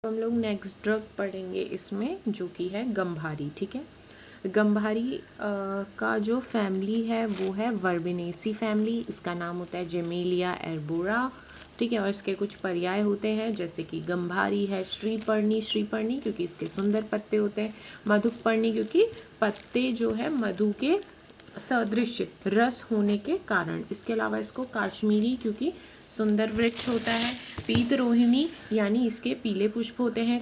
हम लोग next drug पढ़ेंगे इसमें, जो कि है गंभारी। ठीक है, गंभारी का जो फैमिली है वो है वर्बिनेसी फैमिली। इसका नाम होता है जेमेलिया एर्बोरा। ठीक है, और इसके कुछ पर्याय होते हैं जैसे कि गंभारी है श्रीपर्णी, श्रीपर्णी क्योंकि इसके सुंदर पत्ते होते हैं, मधुपर्णी क्योंकि पत्ते जो है मधु के सदृश रस होने के कारण। इसके अलावा इसको काश्मीरी क्योंकि सुंदर वृक्ष होता है, पीत रोहिणी यानी इसके पीले पुष्प होते हैं,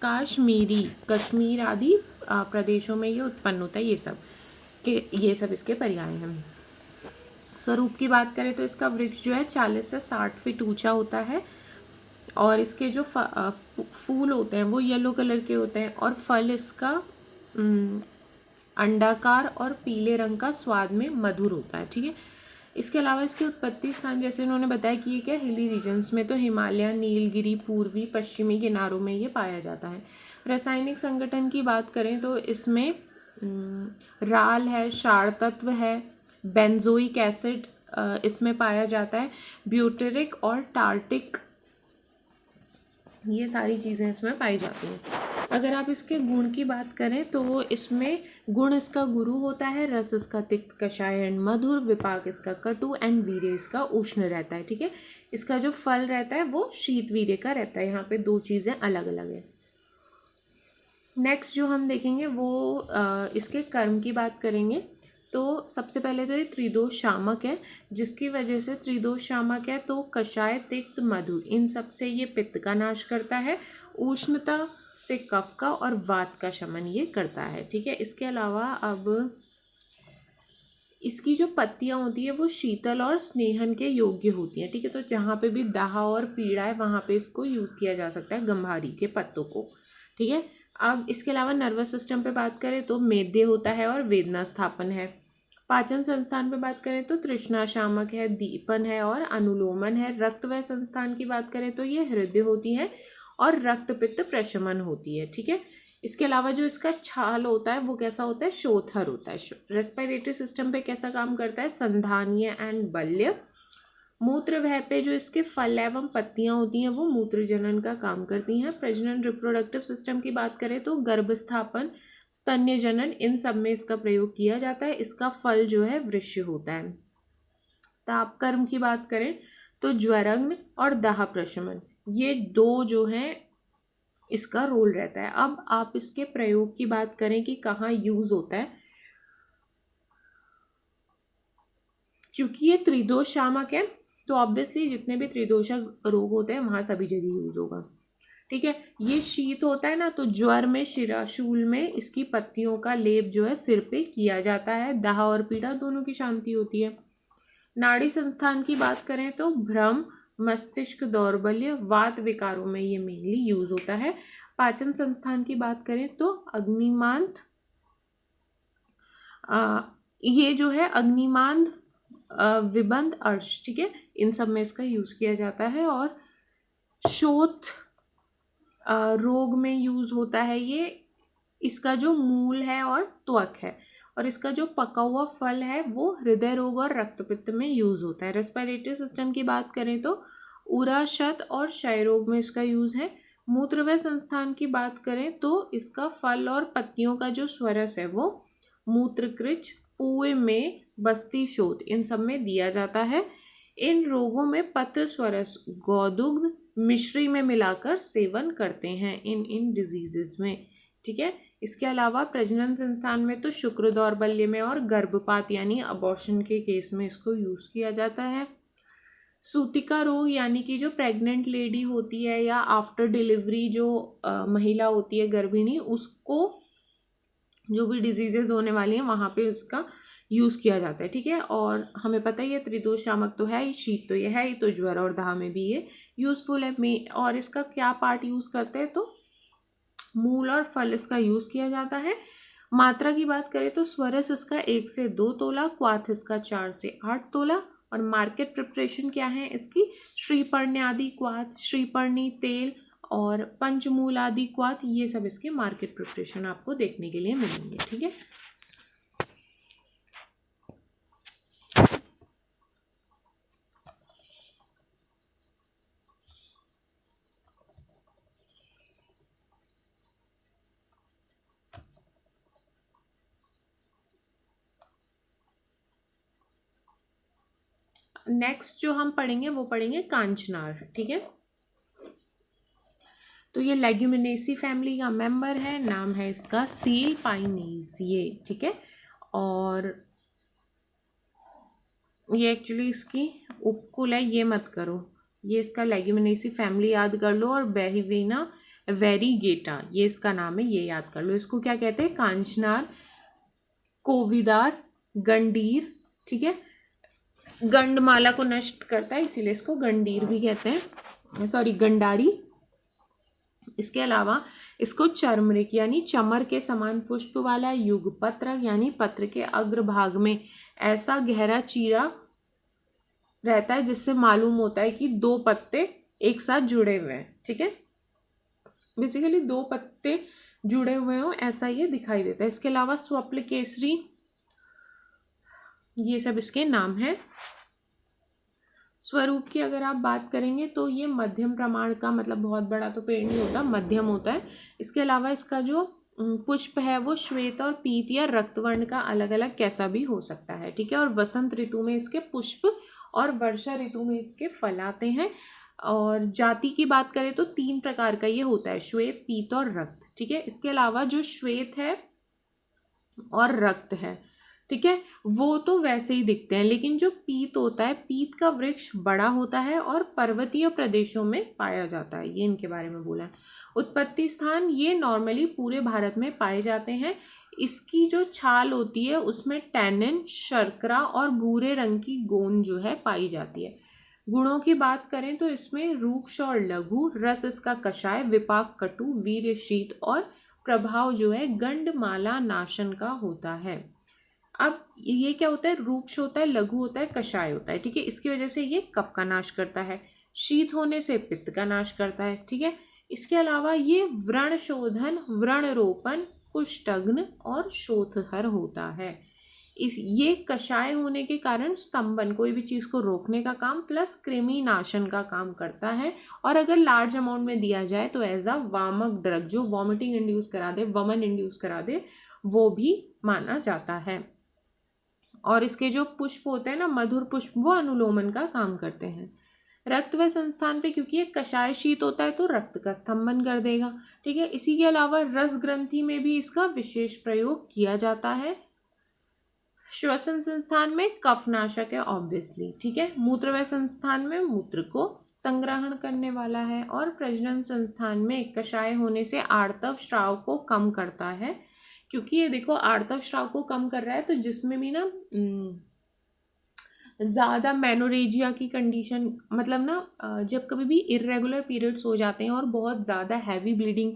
काश्मीरी कश्मीर आदि प्रदेशों में ये उत्पन्न होता है। ये सब इसके पर्याय हैं। स्वरूप की बात करें तो इसका वृक्ष जो है 40 से 60 फीट ऊंचा होता है और इसके जो फूल होते हैं वो येलो कलर के होते हैं और फल इसका अंडाकार और पीले रंग का स्वाद में मधुर होता है। ठीक है, इसके अलावा इसके उत्पत्ति स्थान जैसे उन्होंने बताया कि ये क्या हिली रीजन्स में, तो हिमालय, नीलगिरी, पूर्वी पश्चिमी किनारों में ये पाया जाता है। रासायनिक संगठन की बात करें तो इसमें राल है, क्षार तत्व है, बेंजोइक एसिड इसमें पाया जाता है, ब्यूटेरिक और टार्टिक, ये सारी चीज़ें इसमें पाई जाती हैं। अगर आप इसके गुण की बात करें तो इसमें गुण इसका गुरु होता है, रस इसका तिक्त, कषाय एंड मधुर, विपाक इसका कटु एंड वीर्य इसका उष्ण रहता है। ठीक है, इसका जो फल रहता है वो शीत वीर्य का रहता है। यहाँ पे दो चीज़ें अलग अलग है। नेक्स्ट जो हम देखेंगे वो इसके कर्म की बात करेंगे। तो सबसे पहले तो ये त्रिदोष शामक है, जिसकी वजह से त्रिदोष शामक है तो कषाय, तिक्त, मधुर इन सब से ये पित्त का नाश करता है, उष्णता से कफ का और वात का शमन ये करता है। ठीक है, इसके अलावा अब इसकी जो पत्तियां होती है वो शीतल और स्नेहन के योग्य होती हैं। ठीक है, तो जहाँ पे भी दाह और पीड़ा है वहाँ पे इसको यूज़ किया जा सकता है गंभारी के पत्तों को। ठीक है, अब इसके अलावा नर्वस सिस्टम पे बात करें तो मेद्य होता है और वेदना स्थापन है। पाचन संस्थान पे बात करें तो तृष्णा शामक है, दीपन है और अनुलोमन है। रक्तवय संस्थान की बात करें तो ये हृदय होती है और रक्त पित्त प्रशमन होती है। ठीक है, इसके अलावा जो इसका छाल होता है वो कैसा होता है, शोथर होता है। रेस्पिरेटरी सिस्टम पे कैसा काम करता है, संधानीय एंड बल्य। मूत्र वह पे जो इसके फल एवं पत्तियां होती हैं वो मूत्र जनन का काम करती हैं। प्रजनन रिप्रोडक्टिव सिस्टम की बात करें तो गर्भस्थापन, स्तन्य जनन इन सब में इसका प्रयोग किया जाता है। इसका फल जो है वृक्ष होता है। ताप कर्म की बात करें तो ज्वरग्न और दाह प्रशमन ये दो जो हैं इसका रोल रहता है। अब आप इसके प्रयोग की बात करें कि कहाँ यूज होता है, क्योंकि ये त्रिदोष शामक है तो ऑब्वियसली जितने भी त्रिदोषक रोग होते हैं वहां सभी जगह यूज होगा। ठीक है, ये शीत होता है ना, तो ज्वर में, शिराशूल में इसकी पत्तियों का लेप जो है सिर पे किया जाता है। दाह और पीड़ा दोनों की शांति होती है। नाड़ी संस्थान की बात करें तो भ्रम, मस्तिष्क दौर्बल्य, वात विकारों में ये मेनली यूज होता है। पाचन संस्थान की बात करें तो अग्निमांत, ये जो है अग्निमांद, विबंध, अर्श, ठीक है, इन सब में इसका यूज किया जाता है। और शोथ रोग में यूज होता है ये। इसका जो मूल है और त्वक है, और इसका जो पका हुआ फल है वो हृदय रोग और रक्तपित्त में यूज होता है। रेस्पिरेटरी सिस्टम की बात करें तो उरा, शत और क्षय रोग में इसका यूज है। मूत्रवय संस्थान की बात करें तो इसका फल और पत्तियों का जो स्वरस है वो मूत्रकृच, पुए में, बस्ती शोथ इन सब में दिया जाता है। इन रोगों में पत्र स्वरस गौदुग्ध मिश्री में मिलाकर सेवन करते हैं इन डिजीजेस में। ठीक है, इसके अलावा प्रजनन संस्थान में तो शुक्र दौर्बल्य में और गर्भपात यानी अबॉर्शन के केस में इसको यूज किया जाता है। सूतिका रोग यानी कि जो प्रेग्नेंट लेडी होती है या आफ्टर डिलीवरी जो महिला होती है गर्भिणी, उसको जो भी डिजीजेज होने वाली हैं वहाँ पे उसका यूज़ किया जाता है। ठीक है, और हमें पता ही है त्रिदोष शामक तो है ही, शीत तो ये है ही, तो ज्वर और दाह में भी ये यूज़फुल है। और इसका क्या पार्ट यूज़ करते हैं तो मूल और फल इसका यूज़ किया जाता है। मात्रा की बात करें तो स्वरस इसका 1 से 2 तोला, क्वाथ इसका 4 से 8 तोला। और मार्केट प्रिपरेशन क्या है इसकी, श्रीपर्णी आदि क्वाथ, श्रीपर्णी तेल और पंचमूल आदि क्वाथ, ये सब इसके मार्केट प्रिपरेशन आपको देखने के लिए मिलेंगे। ठीक है, नेक्स्ट जो हम पढ़ेंगे वो पढ़ेंगे कांचनार, ठीक है। तो ये लेग्यूमिनेसी फैमिली का मेंबर है, नाम है इसका सील पाइनीज, ये ठीक है। और ये एक्चुअली इसकी उपकुल है, ये मत करो, ये इसका लेग्यूमिनेसी फैमिली याद कर लो। और बेहिवेना वेरीगेटा ये इसका नाम है, ये याद कर लो। इसको क्या कहते हैं, कांचनार, कोविदार, गंडीर, ठीक है। गंडमाला को नष्ट करता है इसीलिए इसको गंडीर भी कहते हैं, सॉरी गंडारी। इसके अलावा इसको चर्मरिक यानी चमर के समान पुष्प वाला युगपत्र यानी पत्र के अग्रभाग में ऐसा गहरा चीरा रहता है जिससे मालूम होता है कि दो पत्ते एक साथ जुड़े हुए हैं, ठीक है। बेसिकली दो पत्ते जुड़े हुए हो ऐसा ये दिखाई देता है। इसके अलावा स्वप्न केसरी, ये सब इसके नाम हैं। स्वरूप की अगर आप बात करेंगे तो ये मध्यम प्रमाण का, मतलब बहुत बड़ा तो पेड़ नहीं होता, मध्यम होता है। इसके अलावा इसका जो पुष्प है वो श्वेत और पीत या रक्तवर्ण का अलग अलग कैसा भी हो सकता है, ठीक है। और वसंत ऋतु में इसके पुष्प और वर्षा ऋतु में इसके फल आते हैं। और जाति की बात करें तो 3 प्रकार का ये होता है, श्वेत, पीत और रक्त, ठीक है। इसके अलावा जो श्वेत है और रक्त है, ठीक है, वो तो वैसे ही दिखते हैं, लेकिन जो पीत होता है, पीत का वृक्ष बड़ा होता है और पर्वतीय प्रदेशों में पाया जाता है, ये इनके बारे में बोला है। उत्पत्ति स्थान, ये नॉर्मली पूरे भारत में पाए जाते हैं। इसकी जो छाल होती है उसमें टैनिन, शर्करा और भूरे रंग की गोंद जो है पाई जाती है। गुणों की बात करें तो इसमें रूक्ष और लघु, रस इसका कषाय, विपाक कटु, वीर्य शीत और प्रभाव जो है गंडमाला नाशन का होता है। अब ये क्या होता है, रूक्ष होता है, लघु होता है, कषाय होता है, ठीक है। इसकी वजह से ये कफ का नाश करता है, शीत होने से पित्त का नाश करता है, ठीक है। इसके अलावा ये व्रण शोधन, व्रण रोपण, कुष्ठग्न और शोथहर होता है। ये कषाय होने के कारण स्तंभन, कोई भी चीज़ को रोकने का काम, प्लस कृमि नाशन का काम करता है। और अगर लार्ज अमाउंट में दिया जाए तो एज अ वामक ड्रग, जो वॉमिटिंग इंड्यूस करा दे, वमन इंड्यूस करा दे, वो भी माना जाता है। और इसके जो पुष्प होते हैं ना, मधुर पुष्प, वो अनुलोमन का काम करते हैं। रक्त व संस्थान पे, क्योंकि ये कषाय शीत होता है तो रक्त का स्तंभन कर देगा, ठीक है। इसी के अलावा रस ग्रंथि में भी इसका विशेष प्रयोग किया जाता है। श्वसन संस्थान में कफनाशक है ऑब्वियसली, ठीक है। मूत्र व संस्थान में मूत्र को संग्रहण करने वाला है। और प्रजनन संस्थान में कषाय होने से आर्तव स्राव को कम करता है, क्योंकि ये देखो आर्तव स्राव को कम कर रहा है, तो जिसमें भी ना ज़्यादा मेनोरेजिया की कंडीशन, मतलब ना जब कभी भी इर्रेगुलर पीरियड्स हो जाते हैं और बहुत ज़्यादा हैवी ब्लीडिंग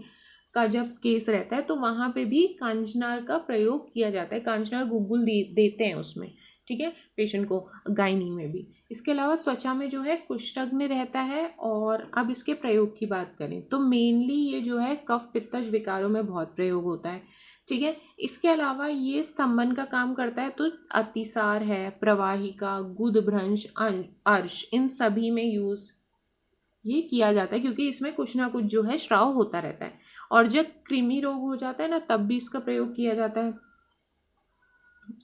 का जब केस रहता है तो वहाँ पे भी कांचनार का प्रयोग किया जाता है। कांचनार गुग्गुल देते हैं उसमें, ठीक है, पेशेंट को, गायनी में भी। इसके अलावा त्वचा में जो है कुष्ठग्न रहता है। और अब इसके प्रयोग की बात करें तो मेनली ये जो है कफ पित्तज विकारों में बहुत प्रयोग होता है, ठीक है। इसके अलावा ये स्तंभन का काम करता है, तो अतिसार है, प्रवाहिका, गुदभ्रंश, अर्श, इन सभी में यूज़ ये किया जाता है, क्योंकि इसमें कुछ ना कुछ जो है श्राव होता रहता है। और जब कृमि रोग हो जाता है ना, तब भी इसका प्रयोग किया जाता है।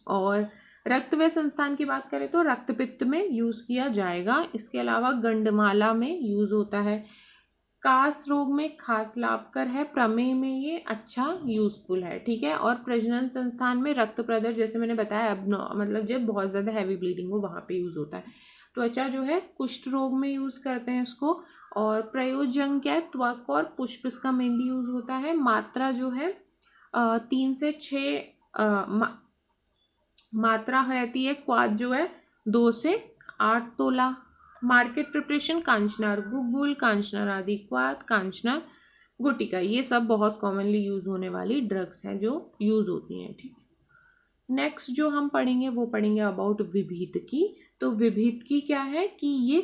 और रक्त व संस्थान की बात करें तो रक्तपित्त में यूज़ किया जाएगा। इसके अलावा गंडमाला में यूज़ होता है। कास रोग में खास लाभकर है, प्रमेय में ये अच्छा यूज़फुल है, ठीक है। और प्रजनन संस्थान में रक्त प्रदर, जैसे मैंने बताया, अब मतलब जब बहुत ज़्यादा हैवी ब्लीडिंग हो वहाँ पे यूज़ होता है। त्वचा जो है कुष्ठ रोग में यूज़ करते हैं इसको। और प्रयोजन क्या है, त्वक और पुष्प इसका मेनली यूज़ होता है। मात्रा जो है 3 से 6 मात्रा रहती है। क्वाद जो है 2 से 8 तोला। मार्केट प्रिपरेशन, कांचनार गुग्गुल, कांचनार आदि क्वाद, कांचनार गुटिका, ये सब बहुत कॉमनली यूज़ होने वाली ड्रग्स हैं जो यूज़ होती हैं, ठीक है। नेक्स्ट जो हम पढ़ेंगे वो पढ़ेंगे अबाउट विभीतकी। तो विभीतकी क्या है कि ये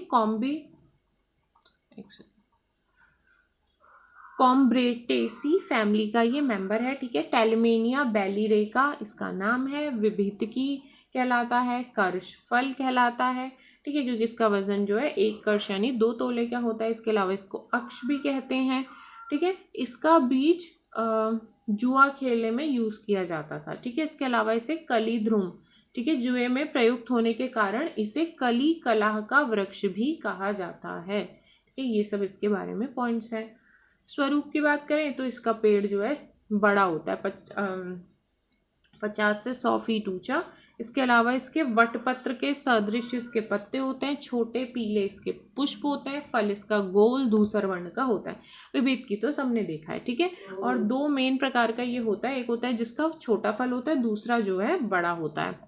कॉम्ब्रेटेसी फैमिली का ये मेंबर है, ठीक है। टेलमेनिया बेलिरेका इसका नाम है। विभीतकी कहलाता है, कर्ष फल कहलाता है, ठीक है, क्योंकि इसका वजन जो है 1 कर्ष यानी 2 तोले का होता है। इसके अलावा इसको अक्ष भी कहते हैं, ठीक है। इसका बीज जुआ खेलने में यूज़ किया जाता था, ठीक है। इसके अलावा इसे कलीध्रुम, ठीक है। जुए में प्रयुक्त होने के कारण इसे कली कलाह का वृक्ष भी कहा जाता है। ठीक है, ये सब इसके बारे में पॉइंट्स हैं। स्वरूप की बात करें तो इसका पेड़ जो है बड़ा होता है, 50 से 100 फीट ऊंचा। इसके अलावा इसके वटपत्र के सदृश इसके पत्ते होते हैं, छोटे पीले इसके पुष्प होते हैं, फल इसका गोल धूसर वर्ण का होता है। विभिन्न की तो सबने देखा है। ठीक है, और दो मेन प्रकार का ये होता है, एक होता है जिसका छोटा फल होता है, दूसरा जो है बड़ा होता है।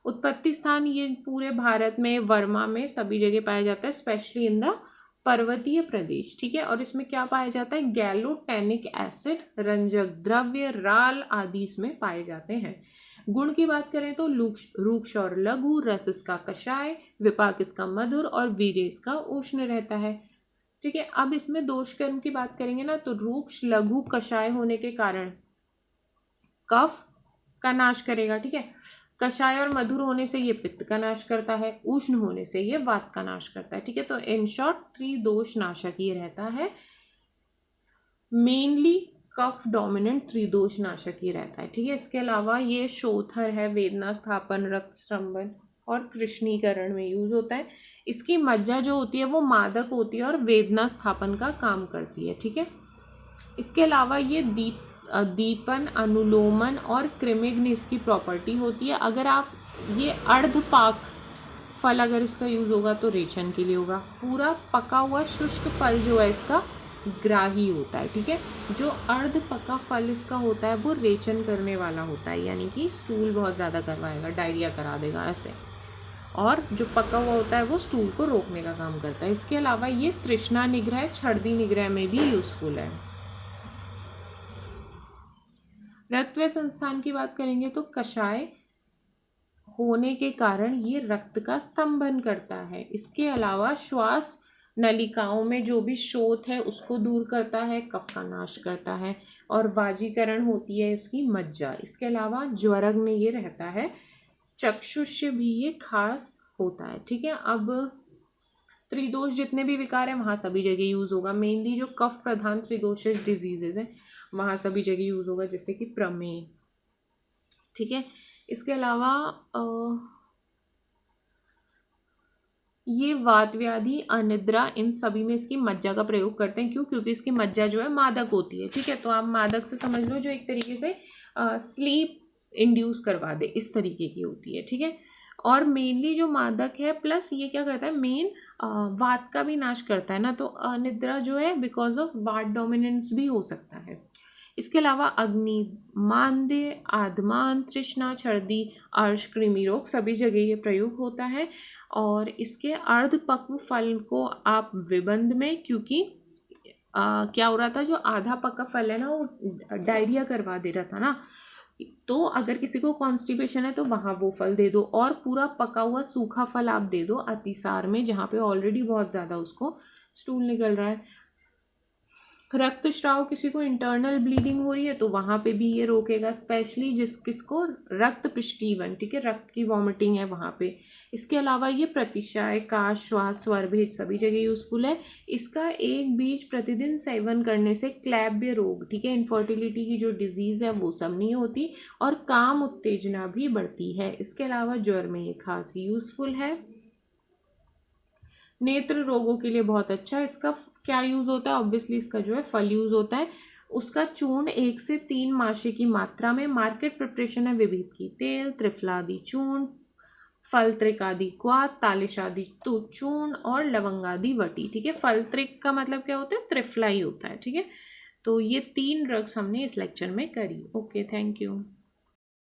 उत्पत्ति स्थान ये पूरे भारत में, वर्मा में सभी जगह पाया जाता है, स्पेशली इन द पर्वतीय प्रदेश। ठीक है, और इसमें क्या पाया जाता है, गैलोटेनिक एसिड, रंजक द्रव्य, राल आदि इसमें पाए जाते हैं। गुण की बात करें तो रूक्ष और लघु, रस इसका कषाय, विपाक इसका मधुर और वीर्य इसका उष्ण रहता है। ठीक है, अब इसमें दोष कर्म की बात करेंगे ना, तो रूक्ष लघु कषाय होने के कारण कफ का नाश करेगा। ठीक है, कषाय और मधुर होने से ये पित्त का नाश करता है, उष्ण होने से ये वात का नाश करता है। ठीक है, तो इन शॉर्ट त्रिदोष नाशक ये रहता है, मेनली कफ डोमिनेंट त्रिदोष नाशक ही रहता है। ठीक है, इसके अलावा ये शोथर है, वेदना स्थापन, रक्त स्रंभन और कृष्णीकरण में यूज होता है। इसकी मज्जा जो होती है वो मादक होती है और वेदना स्थापन का काम करती है। ठीक है, इसके अलावा ये दीपन, अनुलोमन और कृमिग्न इसकी प्रॉपर्टी होती है। अगर आप ये अर्धपाक फल अगर इसका यूज़ होगा तो रेचन के लिए होगा। पूरा पका हुआ शुष्क फल जो है इसका ग्राही होता है। ठीक है, जो अर्ध पका फल इसका होता है वो रेचन करने वाला होता है, यानी कि स्टूल बहुत ज़्यादा करवाएगा, डायरिया करा देगा ऐसे। और जो पका हुआ होता है वो स्टूल को रोकने का काम करता है। इसके अलावा ये तृष्णा निग्रह, छर्दी निग्रह में भी यूज़फुल है। रक्तवय संस्थान की बात करेंगे तो कषाय होने के कारण ये रक्त का स्तंभन करता है। इसके अलावा श्वास नलिकाओं में जो भी शोथ है उसको दूर करता है, कफ का नाश करता है, और वाजीकरण होती है इसकी मज्जा। इसके अलावा ज्वरग्न ये रहता है, चक्षुष्य भी ये खास होता है। ठीक है, अब त्रिदोष जितने भी विकार हैं वहाँ सभी जगह यूज़ होगा। मेनली जो कफ प्रधान त्रिदोषित डिजीजेज हैं वहाँ सभी जगह यूज़ होगा, जैसे कि प्रमेह। ठीक है, इसके अलावा ये वात व्याधि, अनिद्रा, इन सभी में इसकी मज्जा का प्रयोग करते हैं। क्यों? क्योंकि इसकी मज्जा जो है मादक होती है। ठीक है, तो आप मादक से समझ लो जो एक तरीके से स्लीप इंड्यूस करवा दे, इस तरीके की होती है। ठीक है, और मेनली जो मादक है प्लस ये क्या करता है, मेन वात का भी नाश करता है ना, तो अनिद्रा जो है बिकॉज ऑफ वात डोमिनेंस भी हो सकता है। इसके अलावा अग्नि, मांद्य, आधमान, तृष्णा, छर्दी, अर्श, कृमि रोग सभी जगह ये प्रयोग होता है। और इसके अर्धपक्व फल को आप विबंध में, क्योंकि क्या हो रहा था, जो आधा पका फल है ना वो डायरिया करवा दे रहा था ना, तो अगर किसी को कॉन्स्टिपेशन है तो वहाँ वो फल दे दो, और पूरा पका हुआ सूखा फल आप दे दो अतिसार में, जहाँ पे ऑलरेडी बहुत ज़्यादा उसको स्टूल निकल रहा है। रक्तस्राव, किसी को इंटरनल ब्लीडिंग हो रही है तो वहाँ पे भी ये रोकेगा, स्पेशली किसको, रक्त पिष्टीवन। ठीक है, रक्त की वॉमिटिंग है वहाँ पे। इसके अलावा ये प्रतिशाय, काश, श्वास, स्वरभेद सभी जगह यूज़फुल है। इसका एक बीज प्रतिदिन सेवन करने से क्लैब्य रोग, ठीक है, इनफर्टिलिटी की जो डिजीज़ है वो सब नहीं होती, और काम उत्तेजना भी बढ़ती है। इसके अलावा ज्वर में ये खास यूज़फुल है। नेत्र रोगों के लिए बहुत अच्छा है। इसका क्या यूज़ होता है, ऑब्वियसली इसका जो है फल यूज़ होता है। उसका चूर्ण 1 से 3 माशे की मात्रा में, मार्केट प्रिपरेशन है विभिद की तेल, त्रिफलादि चूर्ण, फलत्रिक आदि क्वाथ, तालिश आदि तो चूर्ण, और लवंगादि वटी। ठीक है, फलत्रिक का मतलब क्या होता है, त्रिफला ही होता है। ठीक है, तो ये 3 ड्रग्स हमने इस लेक्चर में करी। Okay, thank you.